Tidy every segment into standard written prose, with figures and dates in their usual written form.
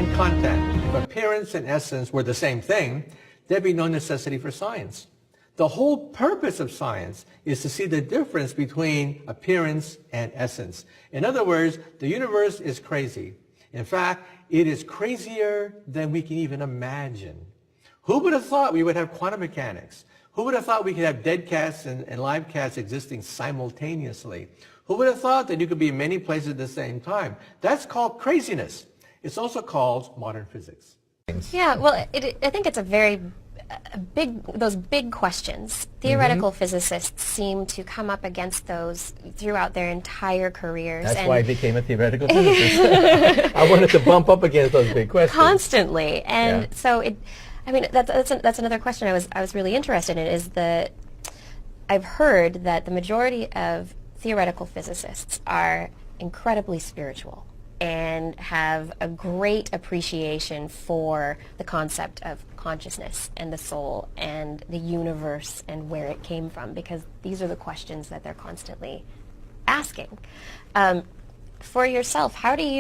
and content. If appearance and essence were the same thing, there'd be no necessity for science. The whole purpose of science is to see the difference between appearance and essence. In other words, the universe is crazy. In fact, it is crazier than we can even imagine. Who would have thought we would have quantum mechanics? Who would have thought we could have dead cats and live cats existing simultaneously? Who would have thought that you could be in many places at the same time? That's called craziness. It's also called modern physics. Yeah, well, I think it's those big questions. Theoretical physicists seem to come up against those throughout their entire careers. That's why I became a theoretical physicist. I wanted to bump up against those big questions. Constantly. And so that's another question I was really interested in, is that I've heard that the majority of theoretical physicists are incredibly spiritual and have a great appreciation for the concept of consciousness and the soul and the universe and where it came from, because these are the questions that they're constantly asking. For yourself, what's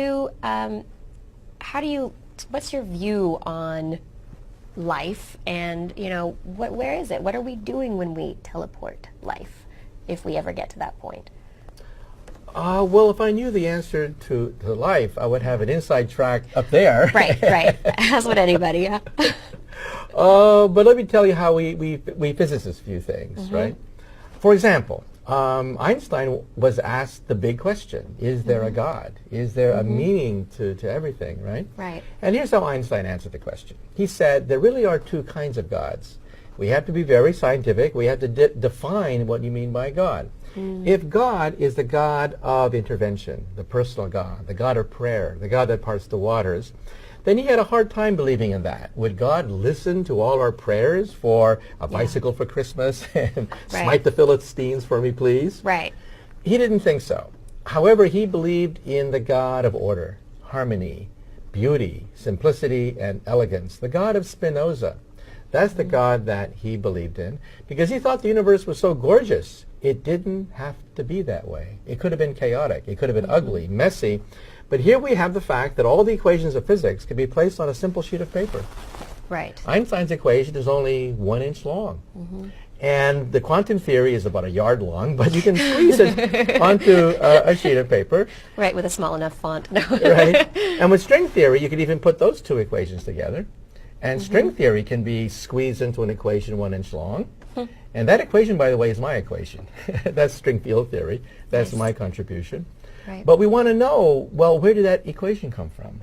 your view on life, and where is it? What are we doing when we teleport life, if we ever get to that point? Well, if I knew the answer to life, I would have an inside track up there. Right. As would anybody, yeah. But let me tell you how we physicists view things, right? For example, Einstein was asked the big question, is there a God? Is there a meaning to everything, right? Right. And here's how Einstein answered the question. He said, there really are two kinds of gods. We have to be very scientific. We have to define what you mean by God. If God is the God of intervention, the personal God, the God of prayer, the God that parts the waters, then he had a hard time believing in that. Would God listen to all our prayers for a bicycle for Christmas and smite the Philistines for me, please? Right. He didn't think so. However, he believed in the God of order, harmony, beauty, simplicity, and elegance, the God of Spinoza. That's the God that he believed in, because he thought the universe was so gorgeous. It didn't have to be that way. It could have been chaotic. It could have been ugly, messy. But here we have the fact that all the equations of physics can be placed on a simple sheet of paper. Right. Einstein's equation is only 1 inch long. And the quantum theory is about a yard long, but you can squeeze it onto a sheet of paper. Right, with a small enough font. Right. And with string theory, you could even put those two equations together. And string theory can be squeezed into an equation 1 inch long. And that equation, by the way, is my equation. That's string field theory. That's my contribution. Right. But we want to know, well, where did that equation come from?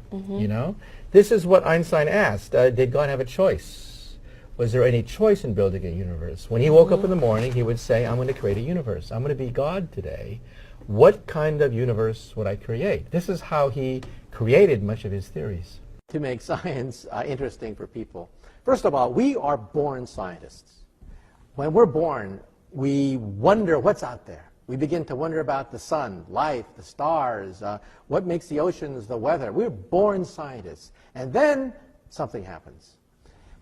This is what Einstein asked. Did God have a choice? Was there any choice in building a universe? When he woke up in the morning, he would say, I'm going to create a universe. I'm going to be God today. What kind of universe would I create? This is how he created much of his theories. To make science interesting for people. First of all, we are born scientists. When we're born, we wonder what's out there. We begin to wonder about the sun, life, the stars, what makes the oceans, the weather. We're born scientists. And then something happens.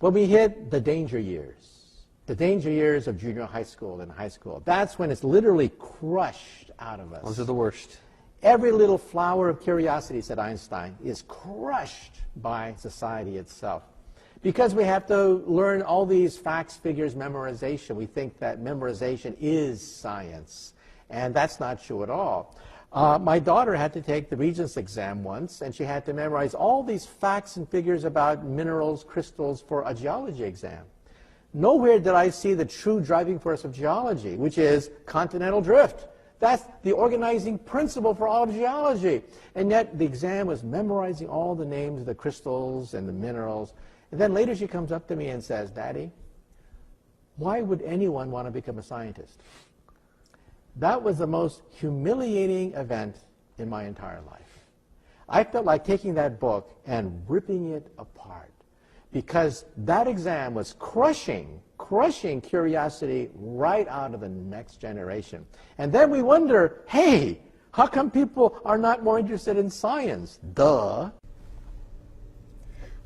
When we hit the danger years of junior high school and high school, that's when it's literally crushed out of us. Those are the worst. Every little flower of curiosity, said Einstein, is crushed by society itself. Because we have to learn all these facts, figures, memorization. We think that memorization is science. And that's not true at all. My daughter had to take the Regents exam once, and she had to memorize all these facts and figures about minerals, crystals for a geology exam. Nowhere did I see the true driving force of geology, which is continental drift. That's the organizing principle for all of geology. And yet the exam was memorizing all the names of the crystals and the minerals. And then later she comes up to me and says, Daddy, why would anyone want to become a scientist? That was the most humiliating event in my entire life. I felt like taking that book and ripping it apart, because that exam was crushing curiosity right out of the next generation. And then we wonder, hey, how come people are not more interested in science? Duh.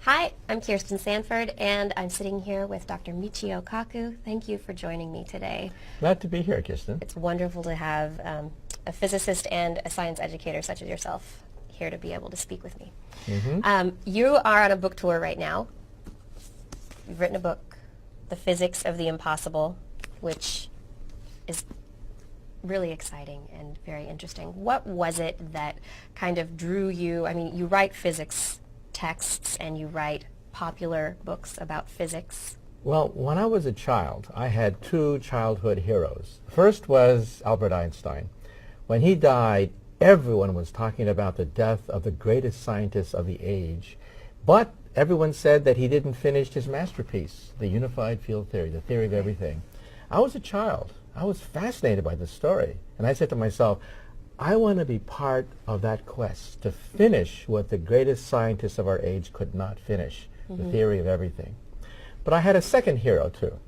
Hi, I'm Kirsten Sanford, and I'm sitting here with Dr. Michio Kaku. Thank you for joining me today. Glad to be here, Kirsten. It's wonderful to have a physicist and a science educator such as yourself here to be able to speak with me. Mm-hmm. You are on a book tour right now. You've written a book, The Physics of the Impossible, which is really exciting and very interesting. What was it that kind of drew you? I mean, you write physics texts and you write popular books about physics. Well, when I was a child, I had two childhood heroes. First was Albert Einstein. When he died, everyone was talking about the death of the greatest scientist of the age. But everyone said that he didn't finish his masterpiece, the unified field theory, the theory of everything. I was a child. I was fascinated by this story. And I said to myself, I want to be part of that quest to finish what the greatest scientists of our age could not finish, the theory of everything. But I had a second hero, too.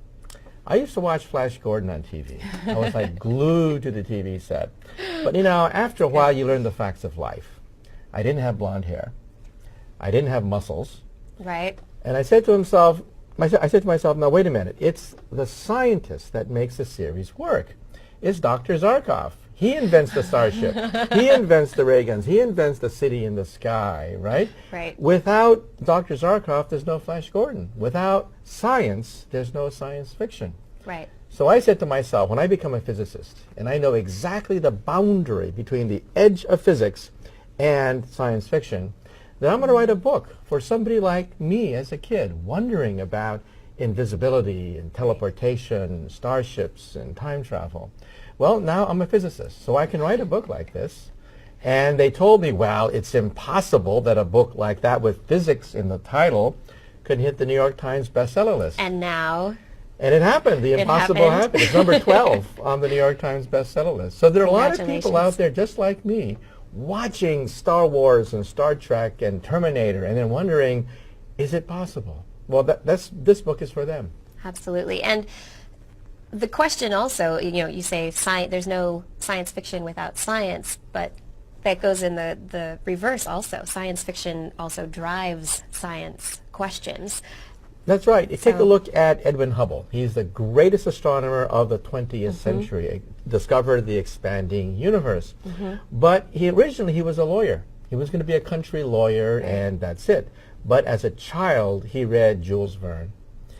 I used to watch Flash Gordon on TV. I was like glued to the TV set. But you know, after a while you learn the facts of life. I didn't have blonde hair. I didn't have muscles. Right. And I said to myself, now wait a minute. It's the scientist that makes the series work. It's Dr. Zarkov. He invents the starship. He invents the ray guns. He invents the city in the sky, right? Right. Without Dr. Zarkov, there's no Flash Gordon. Without science, there's no science fiction. Right. So I said to myself, when I become a physicist, and I know exactly the boundary between the edge of physics and science fiction, then I'm going to write a book for somebody like me as a kid, wondering about invisibility and teleportation, starships and time travel. Well, now I'm a physicist, so I can write a book like this. And they told me, well, it's impossible that a book like that with physics in the title could hit the New York Times bestseller list. And now? And it happened. The impossible happened. It's number 12 on the New York Times bestseller list. So there are a lot of people out there just like me watching Star Wars and Star Trek and Terminator and then wondering, is it possible? Well, this book is for them. Absolutely. And the question also, you say there's no science fiction without science, but that goes in the reverse also. Science fiction also drives science questions. That's right. Take a look at Edwin Hubble. He's the greatest astronomer of the 20th century, discovered the expanding universe. But originally he was a lawyer. He was going to be a country lawyer, and that's it. But as a child, he read Jules Verne.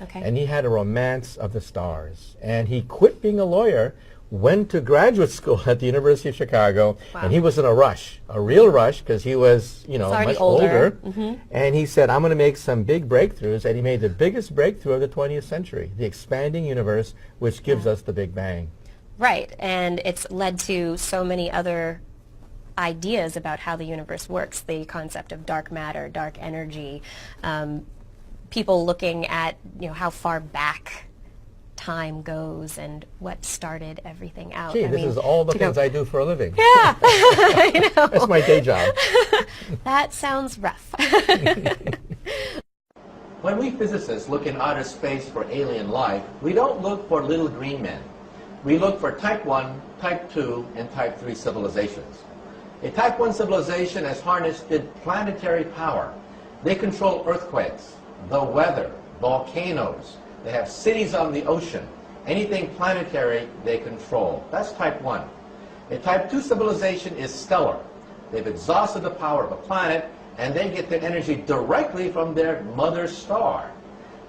Okay. And he had a romance of the stars. And he quit being a lawyer, went to graduate school at the University of Chicago, and he was in a rush, a real rush, because he was, much older. And he said, I'm going to make some big breakthroughs, and he made the biggest breakthrough of the 20th century, the expanding universe, which gives us the Big Bang. Right, and it's led to so many other ideas about how the universe works, the concept of dark matter, dark energy, people looking at how far back time goes and what started everything out. Gee, this is all the things I do for a living. Yeah, I know. That's my day job. That sounds rough. When we physicists look in outer space for alien life, we don't look for little green men. We look for type 1, type 2, and type 3 civilizations. A type 1 civilization has harnessed planetary power. They control earthquakes, the weather, volcanoes. They have cities on the ocean. Anything planetary, they control. That's type 1. A type 2 civilization is stellar. They've exhausted the power of a planet, and they get their energy directly from their mother star.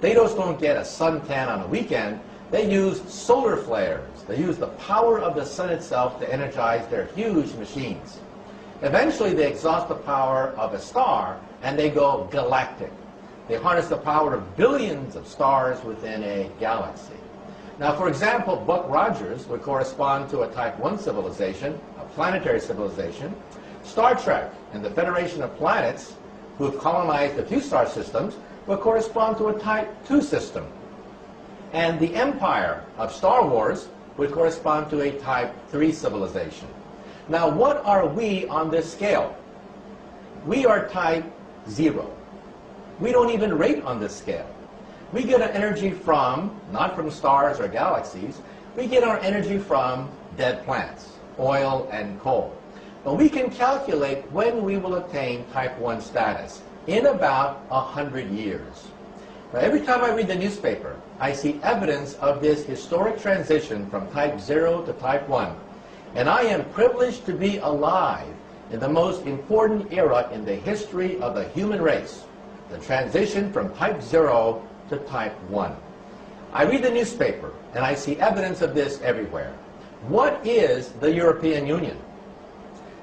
They just don't get a suntan on a weekend. They use solar flares. They use the power of the sun itself to energize their huge machines. Eventually, they exhaust the power of a star, and they go galactic. They harness the power of billions of stars within a galaxy. Now, for example, Buck Rogers would correspond to a type 1 civilization, a planetary civilization. Star Trek and the Federation of Planets, who have colonized a few star systems, would correspond to a type 2 system. And the empire of Star Wars would correspond to a type 3 civilization. Now, what are we on this scale? We are type 0. We don't even rate on this scale. We get our energy from, not from stars or galaxies, we get our energy from dead plants, oil and coal. But we can calculate when we will attain type 1 status, in about 100 years. Now, every time I read the newspaper, I see evidence of this historic transition from type 0 to type 1. And I am privileged to be alive in the most important era in the history of the human race, the transition from type 0 to type 1. I read the newspaper and I see evidence of this everywhere. What is the European Union?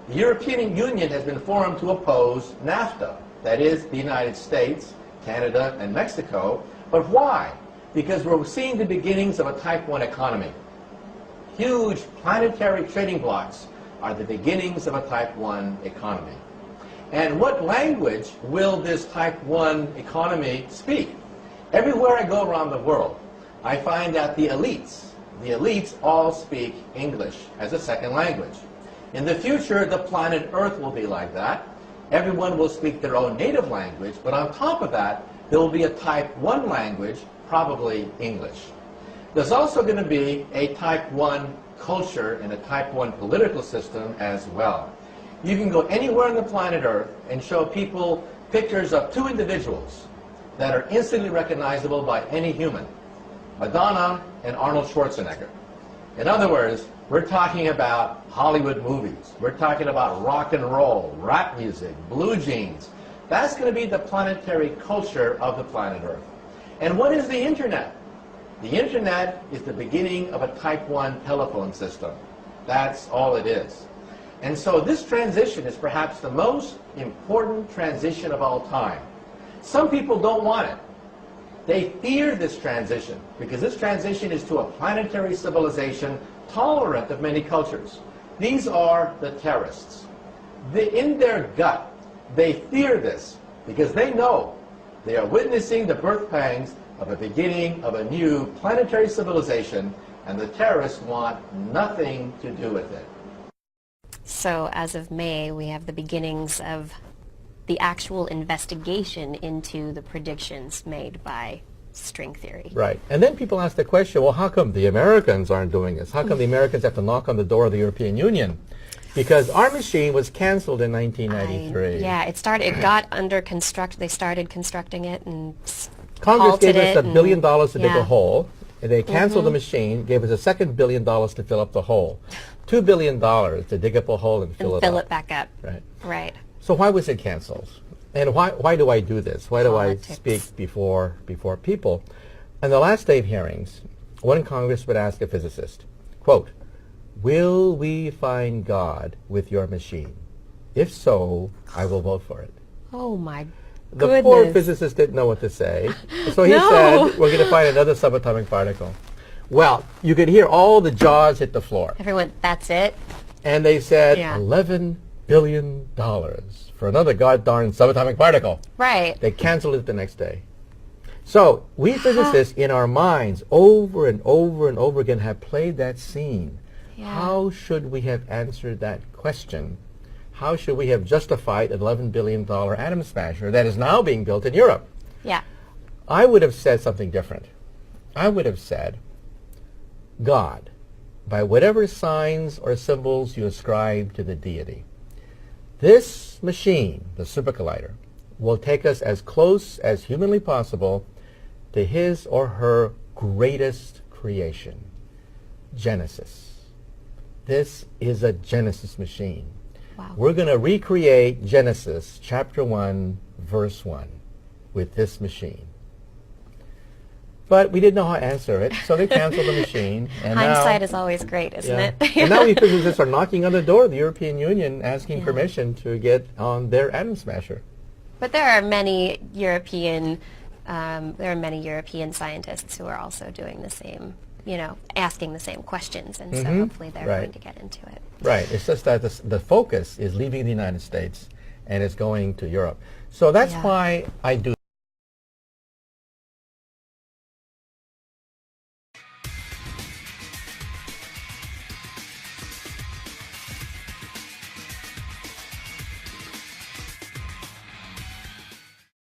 The European Union has been formed to oppose NAFTA, that is, the United States, Canada, and Mexico. But why? Because we're seeing the beginnings of a type 1 economy. Huge planetary trading blocks are the beginnings of a type 1 economy. And what language will this type 1 economy speak? Everywhere I go around the world, I find that the elites all speak English as a second language. In the future, the planet Earth will be like that. Everyone will speak their own native language, but on top of that, there will be a type 1 language, probably English. There's also going to be a type 1 culture and a type 1 political system as well. You can go anywhere on the planet Earth and show people pictures of two individuals that are instantly recognizable by any human, Madonna and Arnold Schwarzenegger. In other words, we're talking about Hollywood movies. We're talking about rock and roll, rap music, blue jeans. That's going to be the planetary culture of the planet Earth. And what is the Internet? The Internet is the beginning of a type 1 telephone system. That's all it is. And so this transition is perhaps the most important transition of all time. Some people don't want it. They fear this transition because this transition is to a planetary civilization tolerant of many cultures. These are the terrorists. In their gut, they fear this because they know they are witnessing the birth pangs of a beginning of a new planetary civilization, and the terrorists want nothing to do with it. So as of May, we have the beginnings of the actual investigation into the predictions made by string theory. Right. And then people ask the question, well, how come the Americans aren't doing this? How come the Americans have to knock on the door of the European Union? Because our machine was canceled in 1993. Yeah, it got under construction. They started constructing it and Congress gave us halted $1 billion to dig yeah. a hole, and they canceled the machine, gave us a second $1 billion to fill up the hole. $2 billion to dig up a hole and fill fill up. it back up. Right. Right. So why was it canceled? And why do I do this? Why do Politics. I speak before people? On the last day of hearings, one Congress would ask a physicist, quote, "Will we find God with your machine? If so, I will vote for it." Oh my The goodness. poor physicist didn't know what to say. So he No. said, we're going to find another subatomic particle. Well, you could hear all the jaws hit the floor. Everyone, that's it. And they said, Yeah. $11 billion for another god-darn subatomic particle. Right. They canceled it the next day. So we physicists, in our minds, over and over and over again, have played that scene. Yeah. How should we have answered that question? How should we have justified an $11 billion atom smasher that is now being built in Europe? Yeah. I would have said something different. I would have said, God, by whatever signs or symbols you ascribe to the deity, this machine, the Super Collider, will take us as close as humanly possible to his or her greatest creation, Genesis. This is a Genesis machine. Wow. We're going to recreate Genesis chapter 1, verse 1 with this machine. But we didn't know how to answer it, so they canceled the machine. And Hindsight now, is always great, isn't yeah. it? And now we physicists are knocking on the door of the European Union asking permission to get on their atom smasher. But there are many European scientists who are also doing the same, asking the same questions, and so hopefully they're Right. going to get into it. Right. It's just that the focus is leaving the United States and it's going to Europe. So that's Yeah. why I do